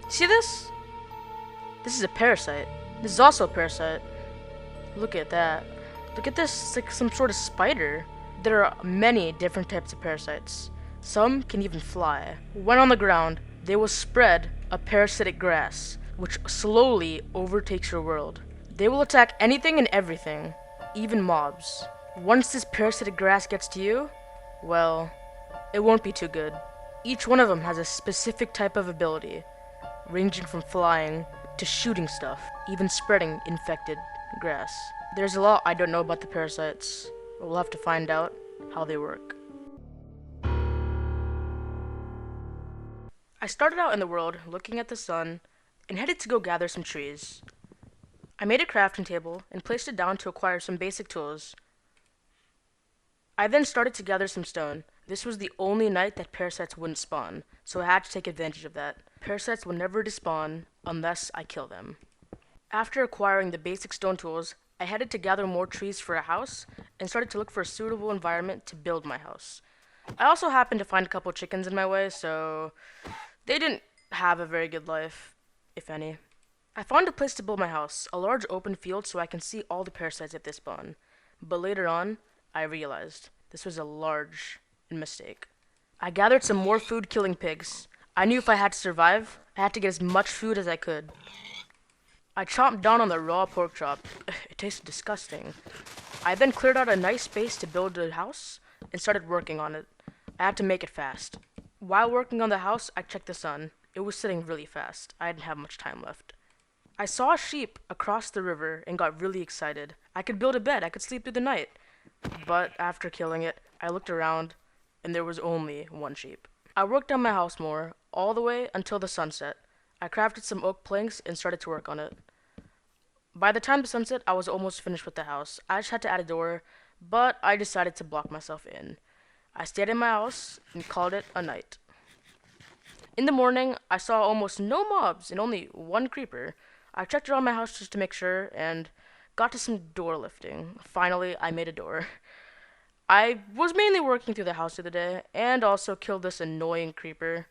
See this? This is a parasite. This is also a parasite. Look at that. Look at this, it's like some sort of spider. There are many different types of parasites. Some can even fly. When on the ground, they will spread a parasitic grass, which slowly overtakes your world. They will attack anything and everything, even mobs. Once this parasitic grass gets to you, well, it won't be too good. Each one of them has a specific type of ability, ranging from flying to shooting stuff, even spreading infected grass. There's a lot I don't know about the parasites, but we'll have to find out how they work. I started out in the world looking at the sun and headed to go gather some trees. I made a crafting table and placed it down to acquire some basic tools. I then started to gather some stone. This was the only night that parasites wouldn't spawn, so I had to take advantage of that. Parasites will never despawn unless I kill them. After acquiring the basic stone tools, I headed to gather more trees for a house and started to look for a suitable environment to build my house. I also happened to find a couple chickens in my way, so they didn't have a very good life, if any. I found a place to build my house, a large open field so I can see all the parasites if they spawn. But later on, I realized this was a large mistake. I gathered some more food killing pigs. I knew if I had to survive, I had to get as much food as I could. I chomped down on the raw pork chop. It tasted disgusting. I then cleared out a nice space to build a house and started working on it. I had to make it fast. While working on the house, I checked the sun. It was setting really fast. I didn't have much time left. I saw a sheep across the river and got really excited. I could build a bed. I could sleep through the night. But after killing it, I looked around and there was only one sheep. I worked on my house more, all the way until the sunset. I crafted some oak planks and started to work on it. By the time the sun set, I was almost finished with the house. I just had to add a door, but I decided to block myself in. I stayed in my house and called it a night. In the morning, I saw almost no mobs and only one creeper. I checked around my house just to make sure and got to some door lifting. Finally, I made a door. I was mainly working through the house the other day and also killed this annoying creeper.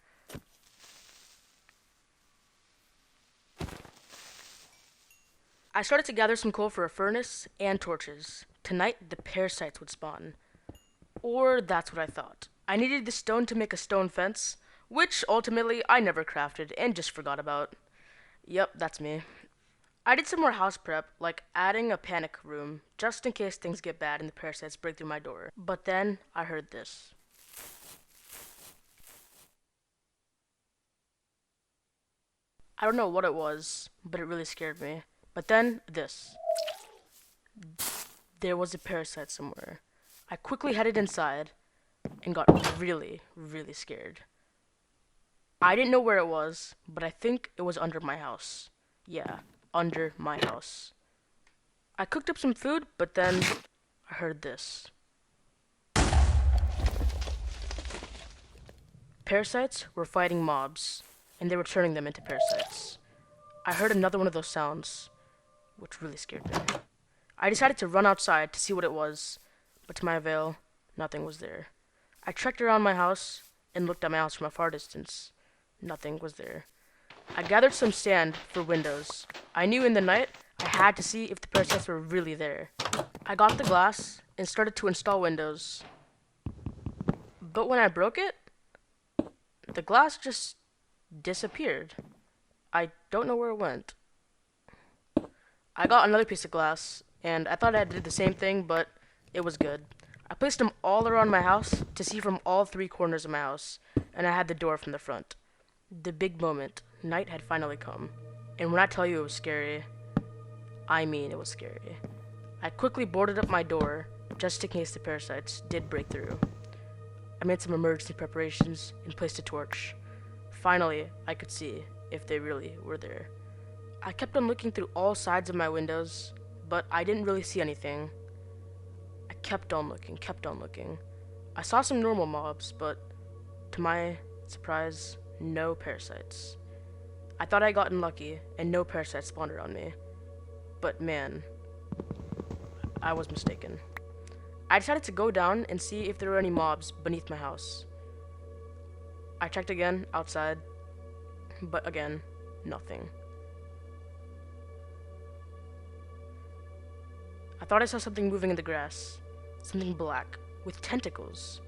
I started to gather some coal for a furnace and torches. Tonight, the parasites would spawn. Or that's what I thought. I needed the stone to make a stone fence, which ultimately I never crafted and just forgot about. Yep, that's me. I did some more house prep, like adding a panic room, just in case things get bad and the parasites break through my door. But then I heard this. I don't know what it was, but it really scared me. But then this. There was a parasite somewhere. I quickly headed inside and got really, really scared. I didn't know where it was, but I think it was under my house. Yeah, under my house. I cooked up some food, but then I heard this. Parasites were fighting mobs, and they were turning them into parasites. I heard another one of those sounds, which really scared me. I decided to run outside to see what it was, but to my avail, nothing was there. I trekked around my house and looked at my house from a far distance. Nothing was there. I gathered some sand for windows. I knew in the night I had to see if the parasites were really there. I got the glass and started to install windows. But when I broke it, the glass just disappeared. I don't know where it went. I got another piece of glass, and I thought I did the same thing, but it was good. I placed them all around my house to see from all three corners of my house, and I had the door from the front. The big moment. Night had finally come. And when I tell you it was scary, I mean it was scary. I quickly boarded up my door, just in case the parasites did break through. I made some emergency preparations and placed a torch. Finally, I could see if they really were there. I kept on looking through all sides of my windows, but I didn't really see anything. I kept on looking. I saw some normal mobs, but to my surprise, no parasites. I thought I'd gotten lucky, and no parasites spawned around me. But man, I was mistaken. I decided to go down and see if there were any mobs beneath my house. I checked again outside, but again, nothing. I thought I saw something moving in the grass. Something black, with tentacles.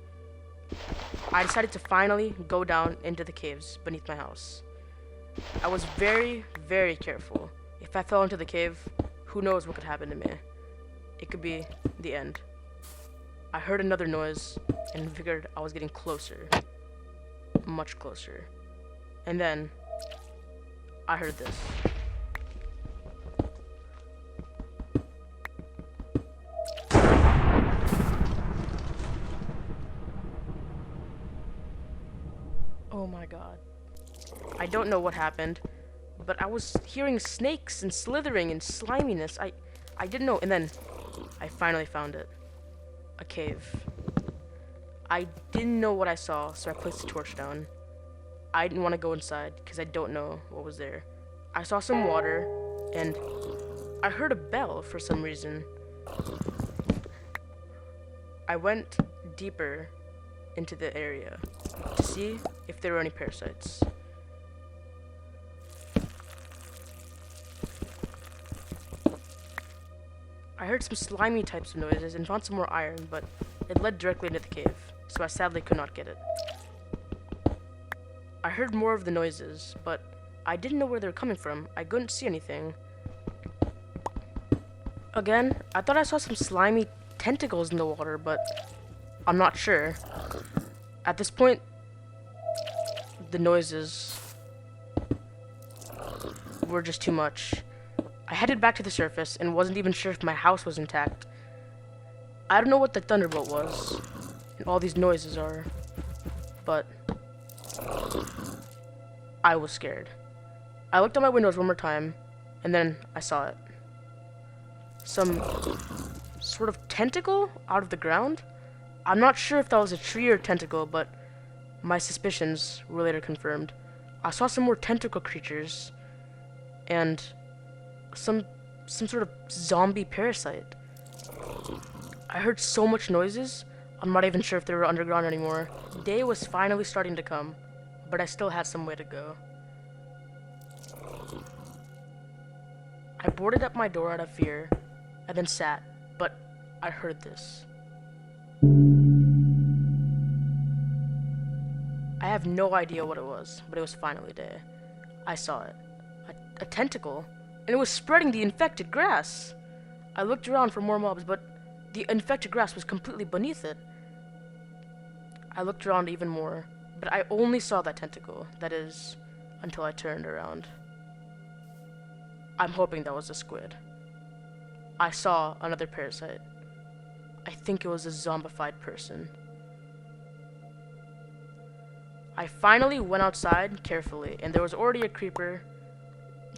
I decided to finally go down into the caves beneath my house. I was very, very careful. If I fell into the cave, who knows what could happen to me. It could be the end. I heard another noise and figured I was getting closer. Much closer. And then, I heard this. Oh my god. I don't know what happened, but I was hearing snakes and slithering and sliminess. I didn't know, and then I finally found it. A cave. I didn't know what I saw, so I placed the torch down. I didn't want to go inside, because I don't know what was there. I saw some water, and I heard a bell for some reason. I went deeper into the area to see if there were any parasites. I heard some slimy types of noises and found some more iron, but it led directly into the cave, so I sadly could not get it. I heard more of the noises, but I didn't know where they were coming from. I couldn't see anything. Again, I thought I saw some slimy tentacles in the water, but I'm not sure. At this point, the noises were just too much. I headed back to the surface and wasn't even sure if my house was intact. I don't know what the thunderbolt was and all these noises are, but I was scared. I looked at my windows one more time, and then I saw it. Some sort of tentacle out of the ground? I'm not sure if that was a tree or tentacle, but my suspicions were later confirmed. I saw some more tentacle creatures, and some sort of zombie parasite. I heard so much noises, I'm not even sure if they were underground anymore. Day was finally starting to come, but I still had some way to go. I boarded up my door out of fear, and then sat, but I heard this. I have no idea what it was, but it was finally day. I saw it. A tentacle, and it was spreading the infected grass. I looked around for more mobs, but the infected grass was completely beneath it. I looked around even more, but I only saw that tentacle, that is, until I turned around. I'm hoping that was a squid. I saw another parasite. I think it was a zombified person. I finally went outside carefully, and there was already a creeper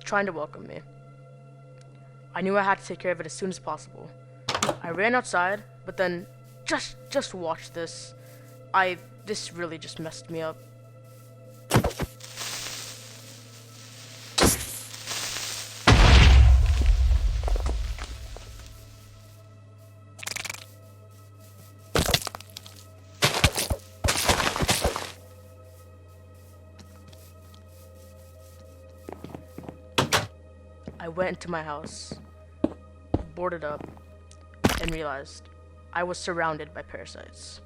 trying to welcome me. I knew I had to take care of it as soon as possible. I ran outside, but then just watch this. This really just messed me up. I went into my house, boarded up, and realized I was surrounded by parasites.